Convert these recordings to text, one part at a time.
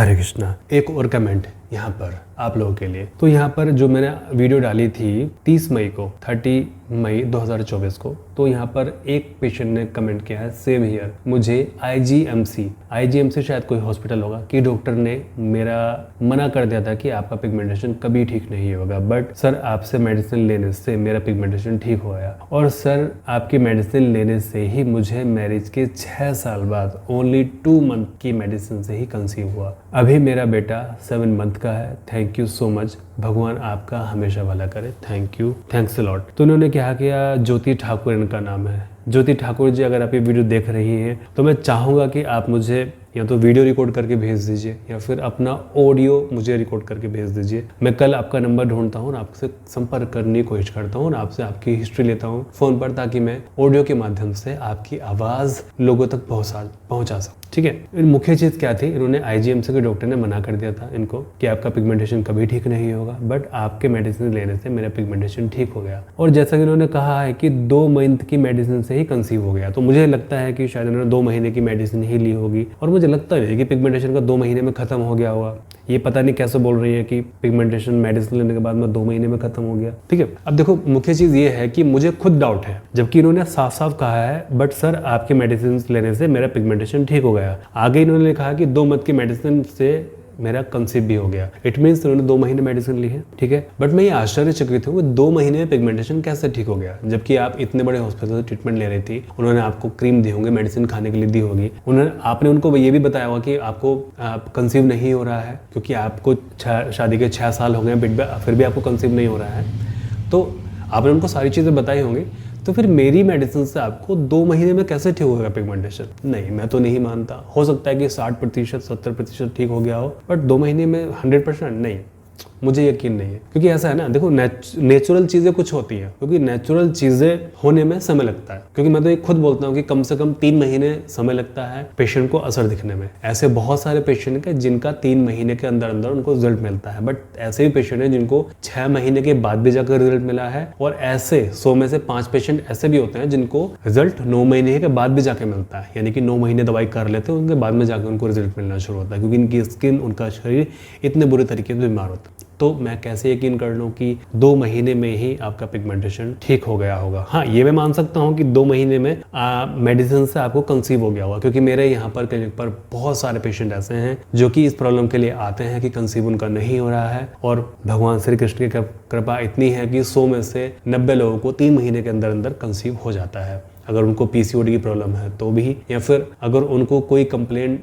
हरे कृष्णा। एक और कमेंट यहाँ पर आप लोगों के लिए। तो यहाँ पर जो मैंने वीडियो डाली थी 30 मई 2024 को, तो यहाँ पर एक पेशेंट ने कमेंट किया है, सेम हियर, मुझे आईजीएमसी शायद कोई हॉस्पिटल होगा, कि डॉक्टर ने मेरा मना कर दिया था कि आपका पिगमेंटेशन कभी ठीक नहीं होगा, बट सर आपसे मेडिसिन लेने से मेरा पिगमेंटेशन ठीक हो गया, और सर आपकी मेडिसिन लेने से ही मुझे मैरिज के 6 साल बाद ओनली 2 मंथ की मेडिसिन से ही कंसीव हुआ। अभी मेरा बेटा 7 मंथ का है। थैंक यू सो मच, भगवान आपका हमेशा भला करे। Thank you, thanks a lot. तो उन्होंने क्या किया, ज्योति ठाकुर इनका नाम है। ज्योति ठाकुर जी, अगर आप ये वीडियो देख रही हैं तो मैं चाहूँगा कि आप मुझे या तो वीडियो रिकॉर्ड करके भेज दीजिए या फिर अपना ऑडियो मुझे रिकॉर्ड करके भेज दीजिए। मैं कल आपका नंबर ढूंढता हूँ और आपसे संपर्क करने की कोशिश करता हूँ और आपसे आपकी हिस्ट्री लेता हूँ फ़ोन पर, ताकि मैं ऑडियो के माध्यम से आपकी आवाज़ लोगों तक पहुँचा सकूँ। ठीक है। मुख्य चीज़ क्या थी, इन्होंने आईजीएमसी के डॉक्टर ने मना कर दिया था इनको कि आपका पिगमेंटेशन कभी ठीक नहीं होगा, बट आपके मेडिसिन लेने से मेरा पिगमेंटेशन ठीक हो गया। और जैसा कि इन्होंने कहा है कि 2 मंथ की मेडिसिन से ही कंसीव हो गया, तो मुझे लगता है कि शायद इन्होंने 2 महीने की मेडिसिन ही ली होगी, और मुझे लगता नहीं कि पिगमेंटेशन का 2 महीने में खत्म हो गया होगा। ये पता नहीं कैसे बोल रही है कि पिगमेंटेशन मेडिसिन लेने के बाद में 2 महीने में खत्म हो गया। ठीक है। अब देखो, मुख्य चीज़ ये है कि मुझे खुद डाउट है, जबकि इन्होंने साफ साफ कहा है, बट सर आपके मेडिसिन लेने से मेरा पिगमेंटेशन ठीक हो गया। आगे इन्होंने कहा कि 2 मंथ की मेडिसिन से मेरा कंसीव भी हो गया। इट मीन्स उन्होंने 2 महीने मेडिसिन ली है। ठीक है। बट मैं ये आश्चर्यचकित हूँ कि 2 महीने में पिगमेंटेशन कैसे ठीक हो गया, जबकि आप इतने बड़े हॉस्पिटल से ट्रीटमेंट ले रही थी। उन्होंने आपको क्रीम दी होंगी, मेडिसिन खाने के लिए दी होगी, आपने उनको ये भी बताया होगा कि आपको कंसीव नहीं हो रहा है, क्योंकि आपको शादी के 6 साल हो गए फिर भी आपको कंसीव नहीं हो रहा है। तो आपने उनको सारी चीज़ें बताई होंगी। तो फिर मेरी मेडिसिन से आपको 2 महीने में कैसे ठीक होगा पिगमेंटेशन? नहीं, मैं तो नहीं मानता। हो सकता है कि 60% 70% ठीक हो गया हो, बट 2 महीने में 100% नहीं, मुझे यकीन नहीं है। क्योंकि ऐसा है ना, देखो नेचुरल चीज़ें कुछ होती हैं, क्योंकि नेचुरल चीज़ें होने में समय लगता है। क्योंकि मैं तो ये खुद बोलता हूँ कि कम से कम 3 महीने समय लगता है पेशेंट को असर दिखने में। ऐसे बहुत सारे पेशेंट हैं जिनका 3 महीने के अंदर अंदर उनको रिजल्ट मिलता है, बट ऐसे भी पेशेंट हैं जिनको 6 महीने के बाद भी जाकर रिजल्ट मिला है, और ऐसे 100 में से 5 पेशेंट ऐसे भी होते हैं जिनको रिजल्ट 9 महीने के बाद भी जाके मिलता है। यानी कि 9 महीने दवाई कर लेते हैं, उनके बाद में जाकर उनको रिजल्ट मिलना शुरू होता है, क्योंकि इनकी स्किन, उनका शरीर इतने बुरे तरीके से बीमार होता है। तो मैं कैसे यकीन कर लूँ कि 2 महीने में ही आपका पिगमेंटेशन ठीक हो गया होगा? हाँ, ये मैं मान सकता हूँ कि 2 महीने में मेडिसिन से आपको कंसीव हो गया होगा, क्योंकि मेरे यहाँ पर क्लिनिक पर बहुत सारे पेशेंट ऐसे हैं जो कि इस प्रॉब्लम के लिए आते हैं कि कंसीव उनका नहीं हो रहा है, और भगवान श्री कृष्ण की कृपा इतनी है कि 100 में से 90 लोगों को 3 महीने के अंदर अंदर कंसीव हो जाता है। अगर उनको पीसीओडी की प्रॉब्लम है तो भी, या फिर अगर उनको कोई कंप्लेंट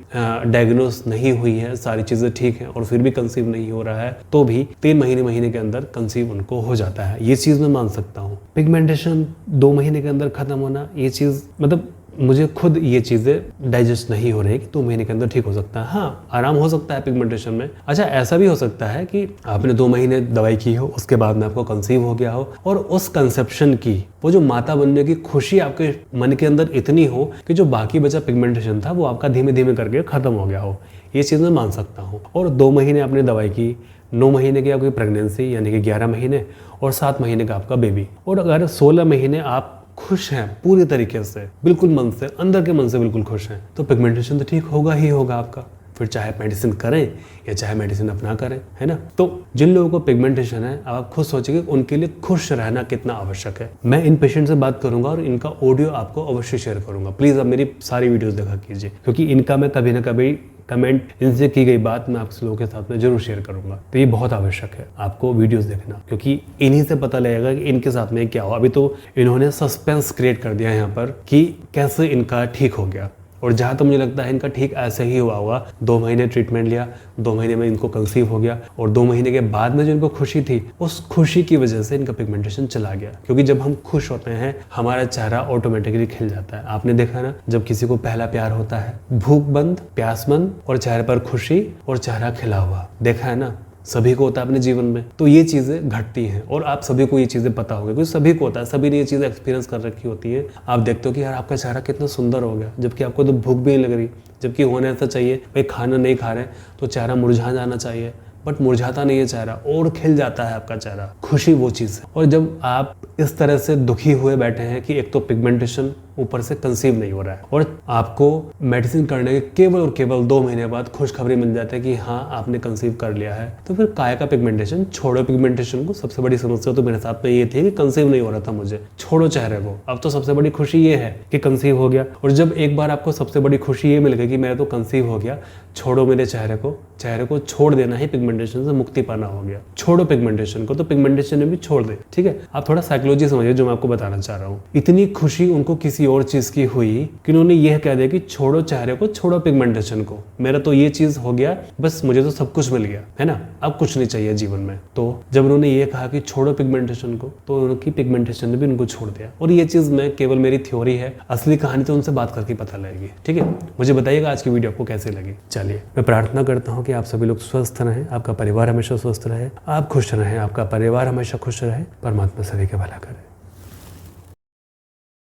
डायग्नोस नहीं हुई है, सारी चीज़ें ठीक हैं और फिर भी कंसीव नहीं हो रहा है, तो भी 3 महीने के अंदर कंसीव उनको हो जाता है। ये चीज़ मैं मान सकता हूँ। पिगमेंटेशन 2 महीने के अंदर खत्म होना, ये चीज़ मतलब मुझे खुद ये चीज़ें डाइजेस्ट नहीं हो रही कि 2 महीने के अंदर ठीक हो सकता है। हाँ, आराम हो सकता है पिगमेंटेशन में। अच्छा, ऐसा भी हो सकता है कि आपने 2 महीने दवाई की हो, उसके बाद में आपको कंसीव हो गया हो, और उस कंसेप्शन की, वो जो माता बनने की खुशी आपके मन के अंदर इतनी हो कि जो बाकी बचा पिगमेंटेशन था वो आपका धीमे धीमे करके खत्म हो गया हो। ये चीज़ मैं मान सकता हूँ। और 2 महीने आपने दवाई की, 9 महीने की आपकी प्रेगनेंसी यानी कि 11 महीने, और 7 महीने का आपका बेबी, और अगर 16 महीने आप खुश हैं पूरी तरीके से, बिल्कुल मन से, अंदर के मन से बिल्कुल खुश हैं, तो पिगमेंटेशन तो ठीक होगा ही होगा आपका। फिर चाहे मेडिसिन करें या चाहे मेडिसिन अपना करें, है ना। तो जिन लोगों को पिगमेंटेशन है, आप खुद सोचिए उनके लिए खुश रहना कितना आवश्यक है। मैं इन पेशेंट से बात करूंगा और इनका ऑडियो आपको अवश्य शेयर करूंगा। प्लीज़ आप मेरी सारी वीडियोस देखा कीजिए, क्योंकि इनका मैं कभी ना कभी कमेंट, इनसे की गई बात मैं आप लोगों के साथ में जरूर शेयर करूंगा। तो ये बहुत आवश्यक है आपको वीडियोस देखना, क्योंकि इन्हीं से पता लगेगा कि इनके साथ में क्या हुआ। अभी तो इन्होंने सस्पेंस क्रिएट कर दिया यहाँ पर कि कैसे इनका ठीक हो गया, और जहाँ तो मुझे लगता है इनका ठीक ऐसे ही हुआ होगा। 2 महीने ट्रीटमेंट लिया, 2 महीने में इनको कंसीव हो गया, और 2 महीने के बाद में जो इनको खुशी थी, उस खुशी की वजह से इनका पिगमेंटेशन चला गया। क्योंकि जब हम खुश होते हैं, हमारा चेहरा ऑटोमेटिकली खिल जाता है। आपने देखा ना, जब किसी को पहला प्यार होता है, भूख बंद, प्यास बंद, और चेहरे पर खुशी और चेहरा खिला हुआ, देखा है ना, सभी को होता है अपने जीवन में। तो ये चीज़ें घटती हैं, और आप सभी को ये चीज़ें पता होगी, क्योंकि सभी को होता है, सभी ने ये चीज़ें एक्सपीरियंस कर रखी होती है। आप देखते हो कि यार आपका चेहरा कितना सुंदर हो गया, जबकि आपको तो भूख भी नहीं लग रही, जबकि होने ऐसा चाहिए भाई खाना नहीं खा रहे तो चेहरा मुरझा जाना चाहिए, बट मुरझाता नहीं है चेहरा, और खिल जाता है आपका चेहरा। खुशी वो चीज़ है। और जब आप इस तरह से दुखी हुए बैठे हैं कि एक तो पिगमेंटेशन ऊपर से कंसीव नहीं हो रहा है, और आपको मेडिसिन करने के केवल और केवल 2 महीने बाद खुशखबरी मिल जाती है कि हाँ आपने कंसीव कर लिया है, तो फिर काय का पिगमेंटेशन? छोड़ो पिगमेंटेशन को। सबसे बड़ी समस्या तो मेरे साथ में ये थी कि कंसीव नहीं हो रहा था मुझे, छोड़ो चेहरे को। अब तो सबसे बड़ी खुशी ये है कि कंसीव हो गया, और जब एक बार आपको सबसे बड़ी खुशी ये मिल गई कि मेरा तो कंसीव हो गया, छोड़ो मेरे चेहरे को। चेहरे को छोड़ देना ही पिगमेंटेशन से मुक्ति पाना हो गया। छोड़ो पिगमेंटेशन को, तो पिगमेंटेशन में भी छोड़ दे। ठीक है, आप थोड़ा साइकोलॉजी समझिए जो मैं आपको बताना चाह रहा हूँ। इतनी खुशी उनको किसी और चीज की हुई कि उन्होंने यह कह दिया कि छोड़ो चेहरे को, छोड़ो पिगमेंटेशन को। मेरा तो ये चीज हो गया, बस मुझे तो सब कुछ मिल गया है ना, अब कुछ नहीं चाहिए जीवन में। तो जब उन्होंने ये कहा कि छोड़ो पिगमेंटेशन को, तो उनकी पिगमेंटेशन ने भी उनको छोड़ दिया। और ये चीज मैं केवल मेरी थ्योरी है, असली कहानी तो उनसे बात करके पता लगेगी। ठीक है, मुझे बताइएगा आज की वीडियो आपको कैसे लगी। चलिए, मैं प्रार्थना करता हूँ कि आप सभी लोग स्वस्थ रहें, आपका परिवार हमेशा स्वस्थ रहे, आप खुश रहें, आपका परिवार हमेशा खुश रहे, परमात्मा सभी का भला करे।